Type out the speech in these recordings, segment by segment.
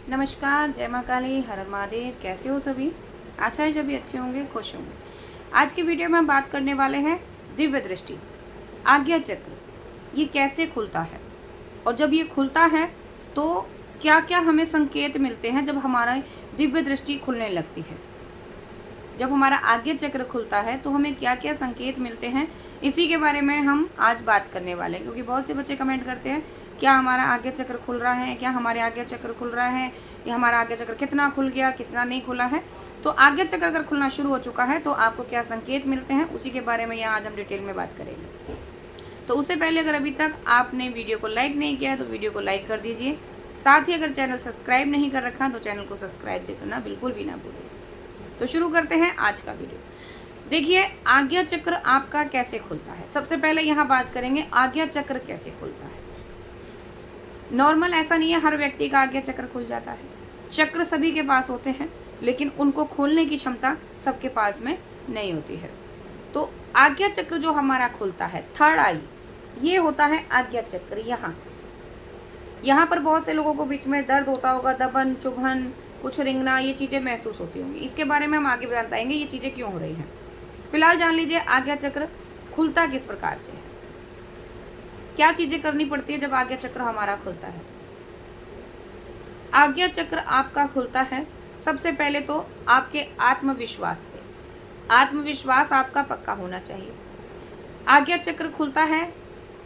नमस्कार, जय माँ काली, हर हर महादेव। कैसे हो सभी? आशा है सभी अच्छे होंगे, खुश होंगे। आज की वीडियो में हम बात करने वाले हैं दिव्य दृष्टि, आज्ञा चक्र। ये कैसे खुलता है और जब ये खुलता है तो क्या क्या हमें संकेत मिलते हैं जब हमारा दिव्य दृष्टि खुलने लगती है। जब हमारा आज्ञा चक्र खुलता है तो हमें क्या क्या संकेत मिलते हैं, इसी के बारे में हम आज बात करने वाले हैं। क्योंकि बहुत से बच्चे कमेंट करते हैं क्या हमारा आज्ञा चक्र खुल रहा है, क्या हमारे आज्ञा चक्र खुल रहा है, या हमारा आज्ञा चक्र कितना खुल गया, कितना नहीं खुला है। तो आज्ञा चक्र अगर खुलना शुरू हो चुका है तो आपको क्या संकेत मिलते हैं, उसी के बारे में यहाँ आज हम डिटेल में बात करेंगे। तो उससे पहले अगर अभी तक आपने वीडियो को लाइक नहीं किया है तो वीडियो को लाइक कर दीजिए। साथ ही अगर चैनल सब्सक्राइब नहीं कर रखा तो चैनल को सब्सक्राइब करना बिल्कुल भी ना भूलिए। तो शुरू करते हैं आज का वीडियो। देखिए, आज्ञा चक्र आपका कैसे खुलता है। सबसे पहले यहाँ बात करेंगे आज्ञा चक्र कैसे खुलता है। नॉर्मल ऐसा नहीं है हर व्यक्ति का आज्ञा चक्र खुल जाता है। चक्र सभी के पास होते हैं लेकिन उनको खोलने की क्षमता सबके पास में नहीं होती है। तो आज्ञा चक्र जो हमारा खुलता है, थर्ड आई, ये होता है आज्ञा चक्र। यहाँ पर बहुत से लोगों को बीच में दर्द होता होगा, दबन, चुभन, कुछ रिंगना, ये चीज़ें महसूस होती होंगी। इसके बारे में हम आगे बताएंगे ये चीज़ें क्यों हो रही हैं। फिलहाल जान लीजिए आज्ञा चक्र खुलता किस प्रकार से है, क्या चीज़ें करनी पड़ती है जब आज्ञा चक्र हमारा खुलता है। आज्ञा चक्र आपका खुलता है सबसे पहले तो आपके आत्मविश्वास पे। आत्मविश्वास आपका पक्का होना चाहिए। आज्ञा चक्र खुलता है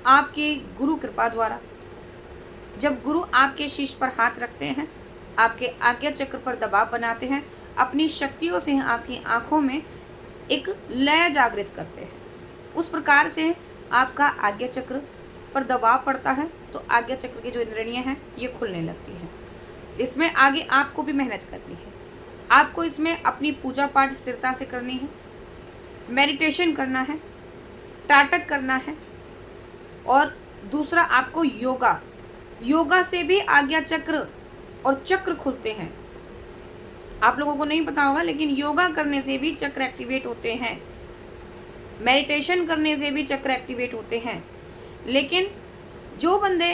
आपके गुरु कृपा द्वारा। जब गुरु आपके शीश पर हाथ रखते हैं, आपके आज्ञा चक्र पर दबाव बनाते हैं, अपनी शक्तियों से आपकी आंखों में एक लय जागृत करते हैं, उस प्रकार से आपका आज्ञा चक्र पर दबाव पड़ता है तो आज्ञा चक्र की जो इंद्रियां हैं ये खुलने लगती हैं। इसमें आगे आपको भी मेहनत करनी है। आपको इसमें अपनी पूजा पाठ स्थिरता से करनी है, मेडिटेशन करना है, त्राटक करना है, और दूसरा आपको योगा से भी आज्ञा चक्र और चक्र खुलते हैं। आप लोगों को नहीं पता होगा लेकिन योगा करने से भी चक्र एक्टिवेट होते हैं, मेडिटेशन करने से भी चक्र एक्टिवेट होते हैं। लेकिन जो बंदे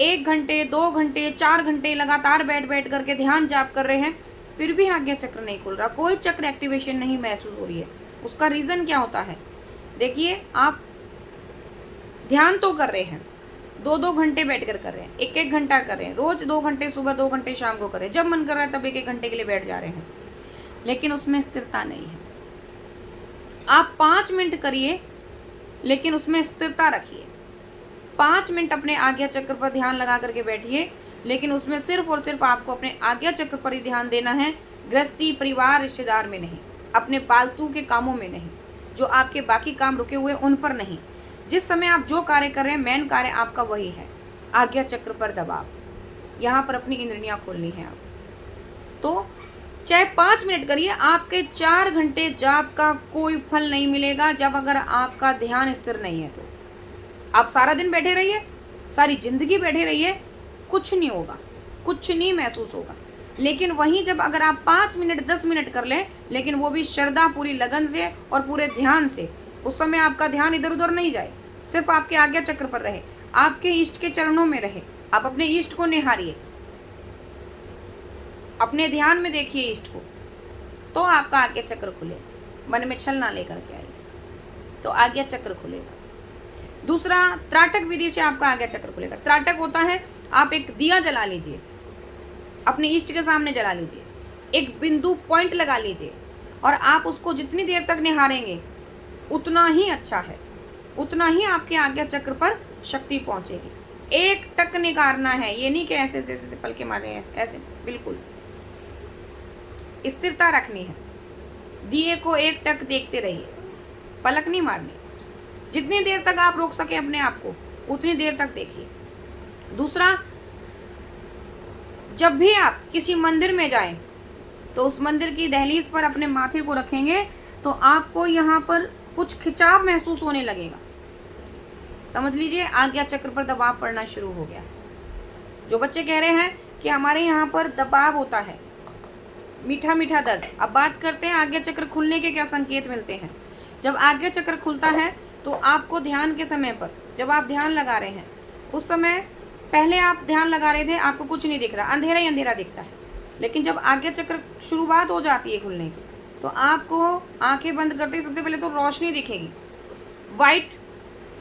1 घंटे 2 घंटे 4 घंटे लगातार बैठ करके ध्यान जाप कर रहे हैं फिर भी आज्ञा चक्र नहीं खुल रहा, कोई चक्र एक्टिवेशन नहीं महसूस हो रही है, उसका रीज़न क्या होता है। देखिए, आप ध्यान तो कर रहे हैं, 2-2 घंटे बैठ कर रहे हैं, 1-1 घंटा कर रहे हैं, रोज 2 घंटे सुबह 2 घंटे शाम को कर रहे हैं, जब मन कर रहा है तब 1-1 घंटे के लिए बैठ जा रहे हैं, लेकिन उसमें स्थिरता नहीं है। आप 5 मिनट करिए लेकिन उसमें स्थिरता रखिए। 5 मिनट अपने आज्ञा चक्र पर ध्यान लगा करके बैठिए, लेकिन उसमें सिर्फ और सिर्फ आपको अपने आज्ञा चक्र पर ही ध्यान देना है, गृहस्थी, परिवार, रिश्तेदार में नहीं, अपने पालतू के कामों में नहीं, जो आपके बाकी काम रुके हुए उन पर नहीं। जिस समय आप जो कार्य कर रहे हैं मेन कार्य आपका वही है, आज्ञा चक्र पर दबाव। यहाँ पर अपनी इंद्रियां खोलनी है आप। तो चाहे 5 मिनट करिए, आपके 4 घंटे जाप का कोई फल नहीं मिलेगा जब अगर आपका ध्यान स्थिर नहीं है। तो आप सारा दिन बैठे रहिए, सारी जिंदगी बैठे रहिए, कुछ नहीं होगा, कुछ नहीं महसूस होगा। लेकिन वहीं जब अगर आप 5 मिनट 10 मिनट कर लें, लेकिन वो भी श्रद्धा, पूरी लगन से और पूरे ध्यान से, उस समय आपका ध्यान इधर उधर नहीं जाए, सिर्फ आपके आज्ञा चक्र पर रहे, आपके इष्ट के चरणों में रहे, आप अपने इष्ट को निहारिए, अपने ध्यान में देखिए इष्ट को, तो आपका आज्ञा चक्र खुले। मन में छल ना लेकर के आइए तो आज्ञा चक्र खुलेगा। दूसरा, त्राटक विधि से आपका आज्ञा चक्र खुलेगा। त्राटक होता है, आप एक दिया जला लीजिए, अपने इष्ट के सामने जला लीजिए, एक बिंदु पॉइंट लगा लीजिए, और आप उसको जितनी देर तक निहारेंगे उतना ही अच्छा है, उतना ही आपके आज्ञा चक्र पर शक्ति पहुंचेगी। एक टक निकारना है, ये नहीं कि ऐसे ऐसे पल के मारे, ऐसे बिल्कुल स्थिरता रखनी है। दिए को एक टक देखते रहिए, पलक नहीं मारनी। जितनी देर तक आप रोक सके अपने आप को उतनी देर तक देखिए। दूसरा, जब भी आप किसी मंदिर में जाएं तो उस मंदिर की दहलीज पर अपने माथे को रखेंगे तो आपको यहाँ पर कुछ खिंचाव महसूस होने लगेगा। समझ लीजिए आज्ञा चक्र पर दबाव पड़ना शुरू हो गया। जो बच्चे कह रहे हैं कि हमारे यहाँ पर दबाव होता है, मीठा मीठा दर्द, अब बात करते हैं आज्ञा चक्र खुलने के क्या संकेत मिलते हैं। जब आज्ञा चक्र खुलता है तो आपको ध्यान के समय पर, जब आप ध्यान लगा रहे हैं उस समय, पहले आप ध्यान लगा रहे थे आपको कुछ नहीं दिख रहा, अंधेरा ही अंधेरा दिखता है, लेकिन जब आज्ञा चक्र शुरुआत हो जाती है खुलने की, तो आपको आंखें बंद करते ही सबसे पहले तो रोशनी दिखेगी, वाइट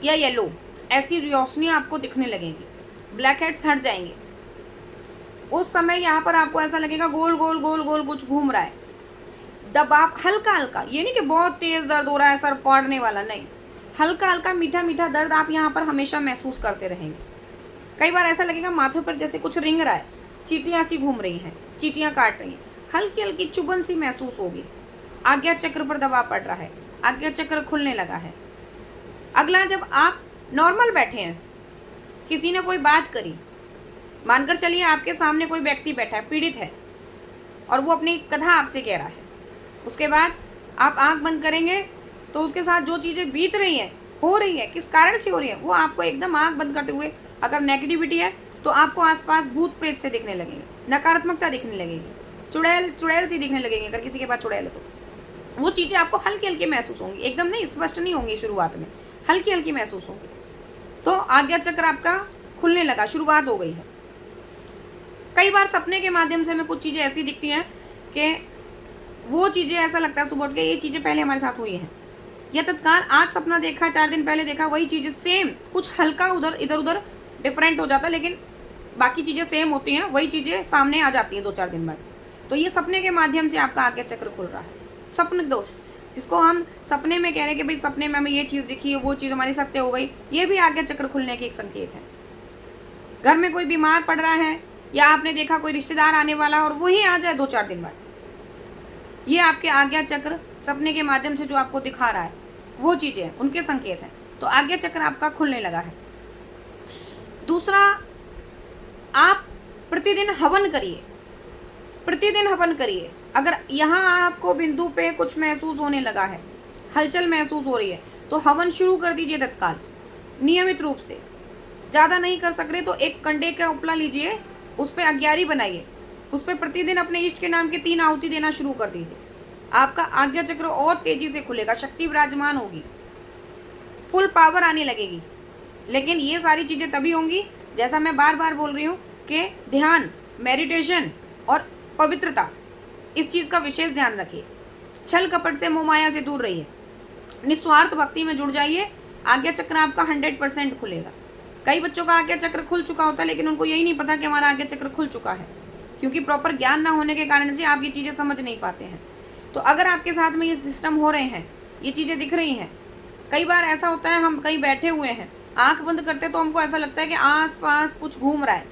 या येलो ऐसी रोशनी आपको दिखने लगेगी, ब्लैक हेड्स हट जाएंगे। उस समय यहाँ पर आपको ऐसा लगेगा गोल गोल गोल गोल कुछ घूम रहा है, दबाव हल्का हल्का, ये नहीं कि बहुत तेज दर्द हो रहा है सर फाड़ने वाला, नहीं, हल्का हल्का मीठा मीठा दर्द आप यहाँ पर हमेशा महसूस करते रहेंगे। कई बार ऐसा लगेगा माथे पर जैसे कुछ रिंग रहा है, चींटियाँ सी घूम रही हैं, चींटियाँ काट रही हैं, हल्की हल्की चुभन सी महसूस होगी। आज्ञा चक्र पर दबाव पड़ रहा है, आज्ञा चक्र खुलने लगा है। अगला, जब आप नॉर्मल बैठे हैं, किसी ने कोई बात करी, मानकर चलिए आपके सामने कोई व्यक्ति बैठा है, पीड़ित है, और वो अपनी कथा आपसे कह रहा है, उसके बाद आप आंख बंद करेंगे तो उसके साथ जो चीज़ें बीत रही हैं, हो रही है, किस कारण से हो रही है, वो आपको एकदम आंख बंद करते हुए, अगर नेगेटिविटी है तो आपको आसपास भूत प्रेत से दिखने लगेंगे, नकारात्मकता दिखने लगेगी, चुड़ैल चुड़ैल सी दिखने लगेंगी। अगर किसी के पास चुड़ैल है तो वो चीज़ें आपको हल्की हल्की महसूस होंगी, एकदम नहीं, स्पष्ट नहीं होंगी, शुरुआत में हल्की हल्की महसूस होंगी। तो आज्ञा चक्र आपका खुलने लगा, शुरुआत हो गई है। कई बार सपने के माध्यम से हमें कुछ चीज़ें ऐसी दिखती हैं कि वो चीज़ें ऐसा लगता है सुबह उठ के ये चीज़ें पहले हमारे साथ हुई हैं, या तत्काल आज सपना देखा, 4 दिन पहले देखा, वही चीज़ें सेम, कुछ हल्का उधर इधर उधर डिफरेंट हो जाता है, लेकिन बाकी चीज़ें सेम होती हैं, वही चीज़ें सामने आ जाती हैं 2-4 दिन बाद। तो ये सपने के माध्यम से आपका आज्ञा चक्र खुल रहा है। स्वप्न दोष, जिसको हम सपने में कह रहे हैं कि भाई सपने में हमें ये चीज़ दिखी है, वो चीज़ हमारी सत्य हो गई, ये भी आज्ञा चक्र खुलने की एक संकेत है। घर में कोई बीमार पड़ रहा है, या आपने देखा कोई रिश्तेदार आने वाला और वही आ जाए 2-4 दिन बाद, ये आपके आज्ञा चक्र सपने के माध्यम से जो आपको दिखा रहा है वो चीज़ें हैं, उनके संकेत हैं। तो आज्ञा चक्र आपका खुलने लगा है। दूसरा, आप प्रतिदिन हवन करिए, प्रतिदिन हवन करिए। अगर यहाँ आपको बिंदु पे कुछ महसूस होने लगा है, हलचल महसूस हो रही है, तो हवन शुरू कर दीजिए तत्काल, नियमित रूप से। ज़्यादा नहीं कर सक रहे तो एक कंडे का उपला लीजिए, उस पर अग्यारी बनाइए, उस पर प्रतिदिन अपने इष्ट के नाम के 3 आहुति देना शुरू कर दीजिए। आपका आज्ञा चक्र और तेजी से खुलेगा, शक्ति विराजमान होगी, फुल पावर आने लगेगी। लेकिन ये सारी चीज़ें तभी होंगी, जैसा मैं बार बार बोल रही हूँ कि ध्यान, मेडिटेशन और पवित्रता, इस चीज़ का विशेष ध्यान रखिए। छल कपट से, मोह माया से दूर रहिए, निस्वार्थ भक्ति में जुड़ जाइए। आज्ञा चक्र आपका 100% खुलेगा। कई बच्चों का आज्ञा चक्र खुल चुका होता है, लेकिन उनको यही नहीं पता कि हमारा आज्ञा चक्र खुल चुका है, क्योंकि प्रॉपर ज्ञान ना होने के कारण से आप ये चीज़ें समझ नहीं पाते हैं। तो अगर आपके साथ में ये सिस्टम हो रहे हैं, ये चीज़ें दिख रही हैं, कई बार ऐसा होता है हम कहीं बैठे हुए हैं, आंख बंद करते तो हमको ऐसा लगता है कि आस पास कुछ घूम रहा है,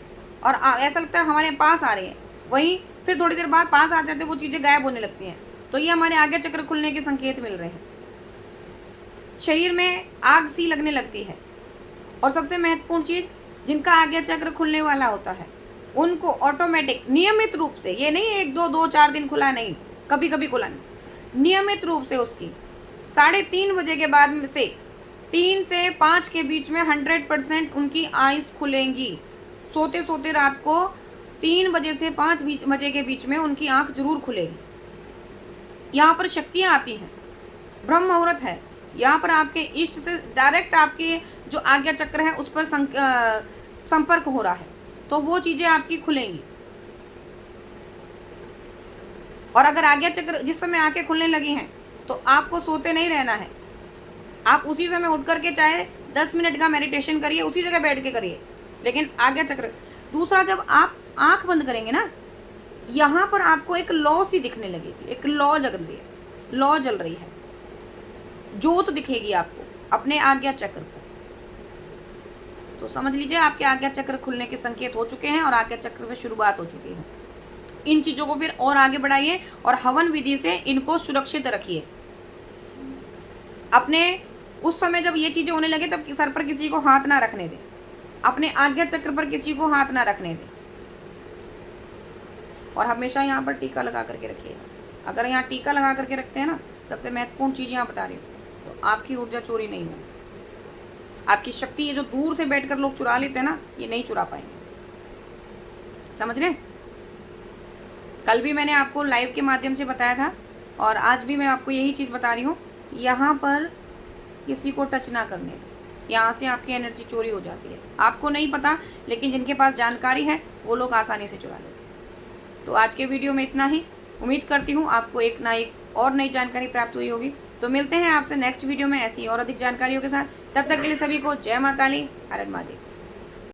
और ऐसा लगता है हमारे पास आ रही है, वहीं फिर थोड़ी देर बाद पास आ जाते वो चीज़ें गायब होने लगती हैं। तो ये हमारे आज्ञा चक्र खुलने के संकेत मिल रहे हैं। शरीर में आग सी लगने लगती है, और सबसे महत्वपूर्ण चीज़, जिनका आज्ञा चक्र खुलने वाला होता है उनको ऑटोमेटिक नियमित रूप से, ये नहीं 1-2-4 दिन खुला नहीं, कभी कभी खुला नहीं, नियमित रूप से उसकी 3:30 बजे के बाद से 3 से 5 के बीच में 100% उनकी आइज़ खुलेंगी। सोते सोते रात को 3 बजे से 5 बजे के बीच में उनकी आंख जरूर खुलेगी। यहाँ पर शक्तियाँ आती हैं, ब्रह्म मुहूर्त है, यहाँ पर आपके इष्ट से डायरेक्ट आपके जो आज्ञा चक्र है उस पर संपर्क हो रहा है, तो वो चीज़ें आपकी खुलेंगी। और अगर आज्ञा चक्र जिस समय आंखें खुलने लगी हैं, तो आपको सोते नहीं रहना है, आप उसी समय उठ करके चाहे 10 मिनट का मेडिटेशन करिए, उसी जगह बैठ के करिए, लेकिन आज्ञा चक्र। दूसरा, जब आप आंख बंद करेंगे ना, यहाँ पर आपको एक लौ सी दिखने लगेगी, एक लौ जल रही है, लौ जल रही है, जोत दिखेगी आपको अपने आज्ञा चक्र पर। तो समझ लीजिए आपके आज्ञा चक्र खुलने के संकेत हो चुके हैं और आज्ञा चक्र में शुरुआत हो चुकी है। इन चीज़ों को फिर और आगे बढ़ाइए और हवन विधि से इनको सुरक्षित रखिए। अपने उस समय जब ये चीज़ें होने लगे तब सर पर किसी को हाथ ना रखने दें, अपने आज्ञा चक्र पर किसी को हाथ ना रखने दें, और हमेशा यहाँ पर टीका लगा करके रखिए। अगर यहाँ टीका लगा करके रखते हैं ना, सबसे महत्वपूर्ण चीज़ यहाँ बता रही हूँ, तो आपकी ऊर्जा चोरी नहीं होगी, आपकी शक्ति, ये जो दूर से बैठकर लोग चुरा लेते हैं ना, ये नहीं चुरा पाएंगे। समझ रहे? कल भी मैंने आपको लाइव के माध्यम से बताया था, और आज भी मैं आपको यही चीज़ बता रही हूँ, यहाँ पर किसी को टच ना करने, यहाँ से आपकी एनर्जी चोरी हो जाती है। आपको नहीं पता, लेकिन जिनके पास जानकारी है वो लोग आसानी से चुरा लेते हैं। तो आज के वीडियो में इतना ही। उम्मीद करती हूँ आपको एक ना एक और नई जानकारी प्राप्त हुई होगी। तो मिलते हैं आपसे नेक्स्ट वीडियो में ऐसी और अधिक जानकारियों के साथ। तब तक के लिए सभी को जय माँ काली, हर हर महादेव।